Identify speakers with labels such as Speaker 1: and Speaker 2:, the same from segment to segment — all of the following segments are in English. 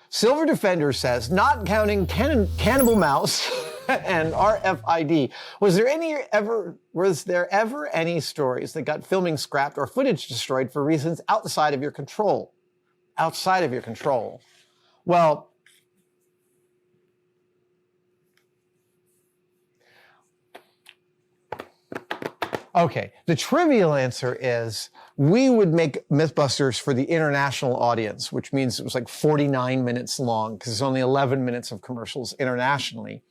Speaker 1: Silver Defender says, not counting Cannibal Mouse and RFID, was there ever any stories that got filming scrapped or footage destroyed for reasons outside of your control? Outside of your control. Well, okay, the trivial answer is we would make MythBusters for the international audience, which means it was like 49 minutes long because there's only 11 minutes of commercials internationally.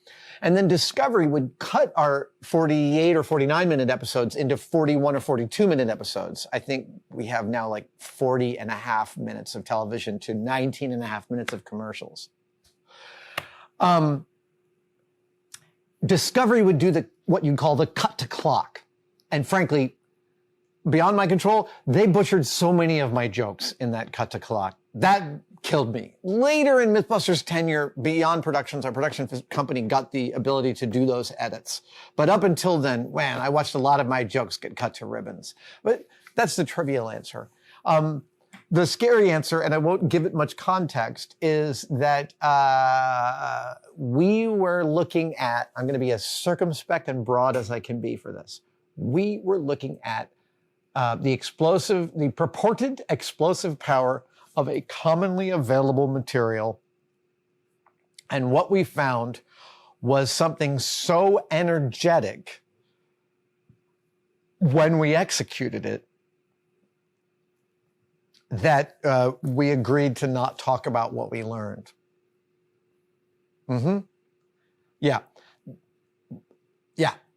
Speaker 1: And then Discovery would cut our 48 or 49 minute episodes into 41 or 42 minute episodes. I think we have now like 40 and a half minutes of television to 19 and a half minutes of commercials. Discovery would do what you'd call the cut to clock. And frankly, beyond my control, they butchered so many of my jokes in that cut to clock. That killed me. Later in MythBusters' tenure, Beyond Productions, our production company, got the ability to do those edits. But up until then, man, I watched a lot of my jokes get cut to ribbons. But that's the trivial answer. The scary answer, and I won't give it much context, is that we were looking at, I'm going to be as circumspect and broad as I can be for this. We were looking at the purported explosive power of a commonly available material. And what we found was something so energetic when we executed it that we agreed to not talk about what we learned. Yeah.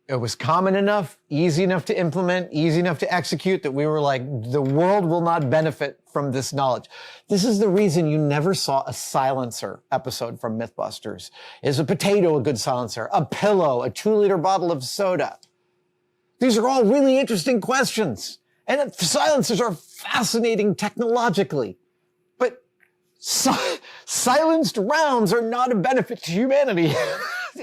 Speaker 1: It was common enough, easy enough to implement, easy enough to execute that we were like, the world will not benefit from this knowledge. This is the reason you never saw a silencer episode from MythBusters. Is a potato a good silencer? A pillow? A 2-liter bottle of soda? These are all really interesting questions. And silencers are fascinating technologically. But silenced rounds are not a benefit to humanity.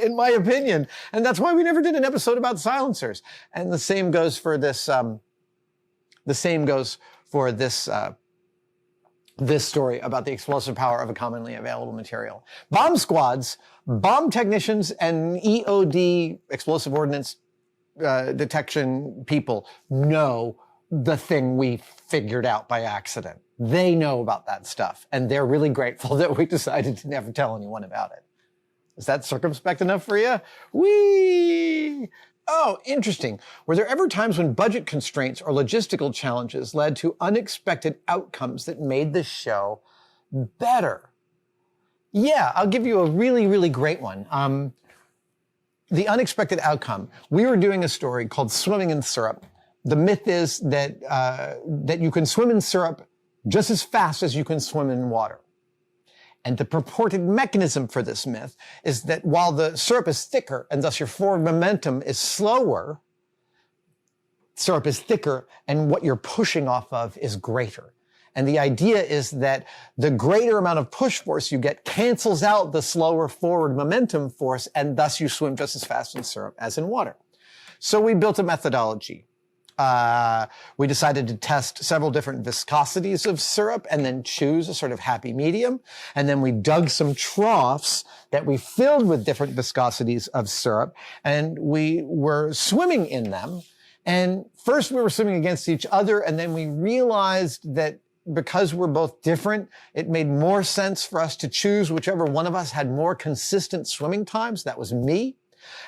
Speaker 1: In my opinion. And that's why we never did an episode about silencers. And the same goes for this, this story about the explosive power of a commonly available material. Bomb squads, bomb technicians, and EOD, explosive ordnance detection people, know the thing we figured out by accident. They know about that stuff. And they're really grateful that we decided to never tell anyone about it. Is that circumspect enough for you? Whee! Oh, interesting. Were there ever times when budget constraints or logistical challenges led to unexpected outcomes that made the show better? Yeah, I'll give you a really, really great one. The unexpected outcome. We were doing a story called Swimming in Syrup. The myth is that that you can swim in syrup just as fast as you can swim in water. And the purported mechanism for this myth is that while the syrup is thicker and thus your forward momentum is slower, syrup is thicker and what you're pushing off of is greater. And the idea is that the greater amount of push force you get cancels out the slower forward momentum force, and thus you swim just as fast in syrup as in water. So we built a methodology. We decided to test several different viscosities of syrup and then choose a sort of happy medium. And then we dug some troughs that we filled with different viscosities of syrup, and we were swimming in them. And first we were swimming against each other, and then we realized that because we're both different, it made more sense for us to choose whichever one of us had more consistent swimming times. That was me.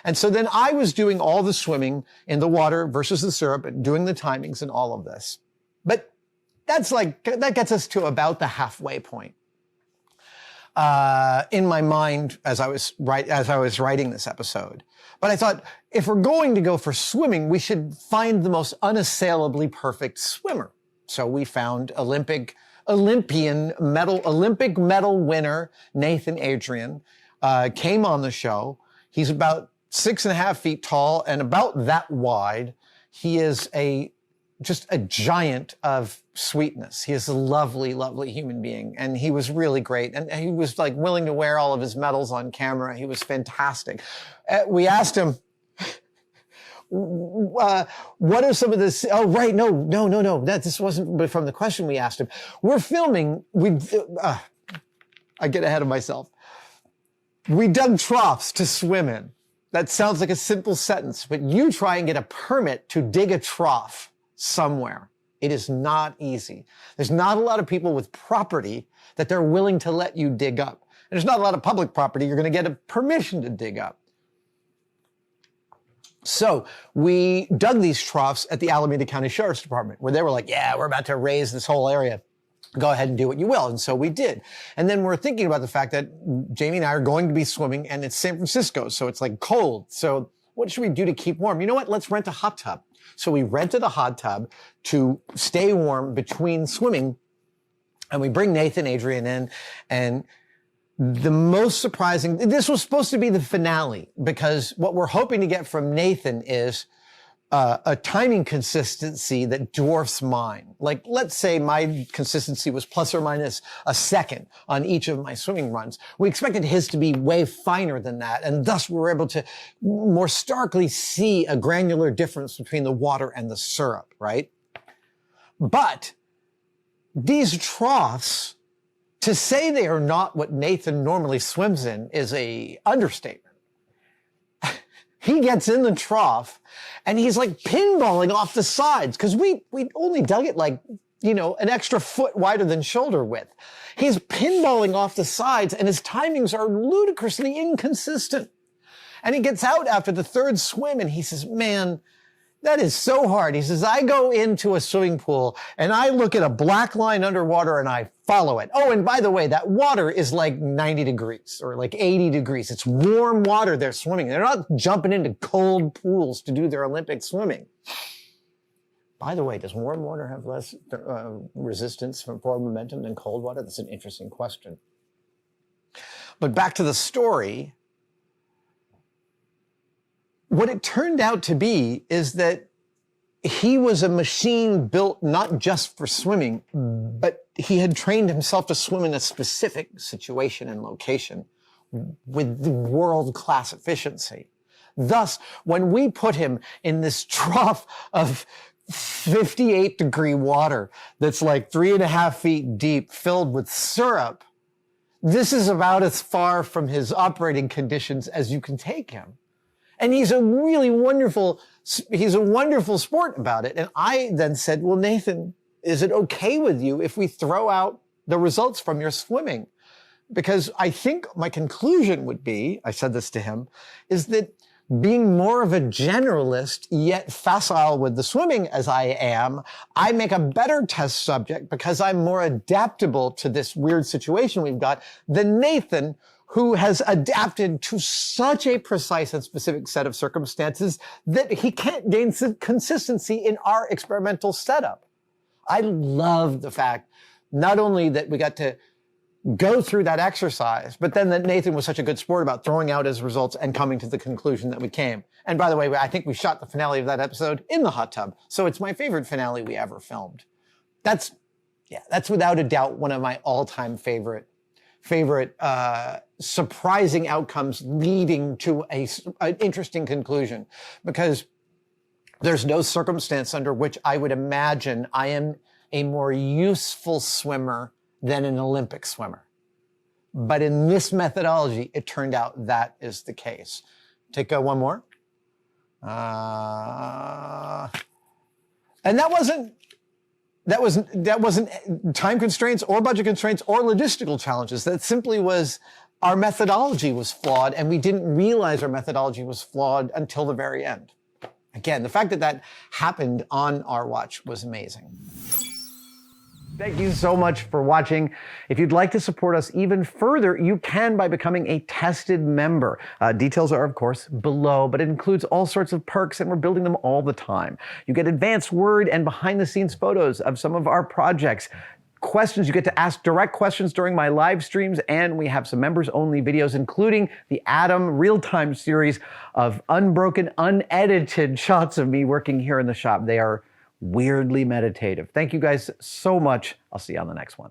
Speaker 1: And so then I was doing all the swimming in the water versus the syrup and doing the timings and all of this. But that gets us to about the halfway point. In my mind, as I was writing this episode. But I thought, if we're going to go for swimming, we should find the most unassailably perfect swimmer. So we found Olympic medal winner Nathan Adrian, came on the show. He's about 6.5 feet tall and about that wide. He is just a giant of sweetness. He is a lovely, lovely human being. And he was really great. And he was like willing to wear all of his medals on camera. He was fantastic. We asked him, what are some of this? Oh, right. No. This wasn't from the question we asked him. We're filming. I get ahead of myself. We dug troughs to swim in. That sounds like a simple sentence, but you try and get a permit to dig a trough somewhere. It is not easy. There's not a lot of people with property that they're willing to let you dig up. And there's not a lot of public property you're going to get a permission to dig up. So we dug these troughs at the Alameda County Sheriff's Department, where they were like, yeah, we're about to raise this whole area. Go ahead and do what you will. And so we did. And then we're thinking about the fact that Jamie and I are going to be swimming, and it's San Francisco, so it's like cold. So what should we do to keep warm? You know what? Let's rent a hot tub. So we rented a hot tub to stay warm between swimming. And we bring Nathan, Adrian in, and the most surprising, this was supposed to be the finale, because what we're hoping to get from Nathan is a timing consistency that dwarfs mine. Like, let's say my consistency was plus or minus a second on each of my swimming runs. We expected his to be way finer than that, and thus we were able to more starkly see a granular difference between the water and the syrup, right? But these troughs, to say they are not what Nathan normally swims in is a understatement. He gets in the trough and he's like pinballing off the sides, because we only dug it like, you know, an extra foot wider than shoulder width. He's pinballing off the sides and his timings are ludicrously inconsistent. And he gets out after the third swim and he says, man, that is so hard. He says, I go into a swimming pool and I look at a black line underwater and I follow it. Oh, and by the way, that water is like 90 degrees or like 80 degrees. It's warm water they're swimming. They're not jumping into cold pools to do their Olympic swimming. By the way, does warm water have less resistance from forward momentum than cold water? That's an interesting question. But back to the story. What it turned out to be is that he was a machine built not just for swimming, but he had trained himself to swim in a specific situation and location with world-class efficiency. Thus, when we put him in this trough of 58-degree water that's like 3.5 feet deep, filled with syrup, this is about as far from his operating conditions as you can take him. And he's a wonderful sport about it. And I then said, well, Nathan, is it okay with you if we throw out the results from your swimming? Because I think my conclusion would be, I said this to him, is that being more of a generalist, yet facile with the swimming as I am, I make a better test subject because I'm more adaptable to this weird situation we've got than Nathan, who has adapted to such a precise and specific set of circumstances that he can't gain consistency in our experimental setup. I love the fact not only that we got to go through that exercise, but then that Nathan was such a good sport about throwing out his results and coming to the conclusion that we came. And by the way, I think we shot the finale of that episode in the hot tub. So it's my favorite finale we ever filmed. That's without a doubt one of my all-time favorite surprising outcomes leading to an interesting conclusion, because there's no circumstance under which I would imagine I am a more useful swimmer than an Olympic swimmer. But in this methodology, it turned out that is the case. Take one more. And that wasn't time constraints or budget constraints or logistical challenges. That simply was our methodology was flawed, and we didn't realize our methodology was flawed until the very end. Again, the fact that that happened on our watch was amazing. Thank you so much for watching. If you'd like to support us even further, you can by becoming a tested member. Details are, of course, below, but it includes all sorts of perks, and we're building them all the time. You get advanced word and behind-the-scenes photos of some of our projects. Questions, you get to ask direct questions during my live streams, and we have some members-only videos, including the Adam real-time series of unbroken, unedited shots of me working here in the shop. They are weirdly meditative. Thank you guys so much. I'll see you on the next one.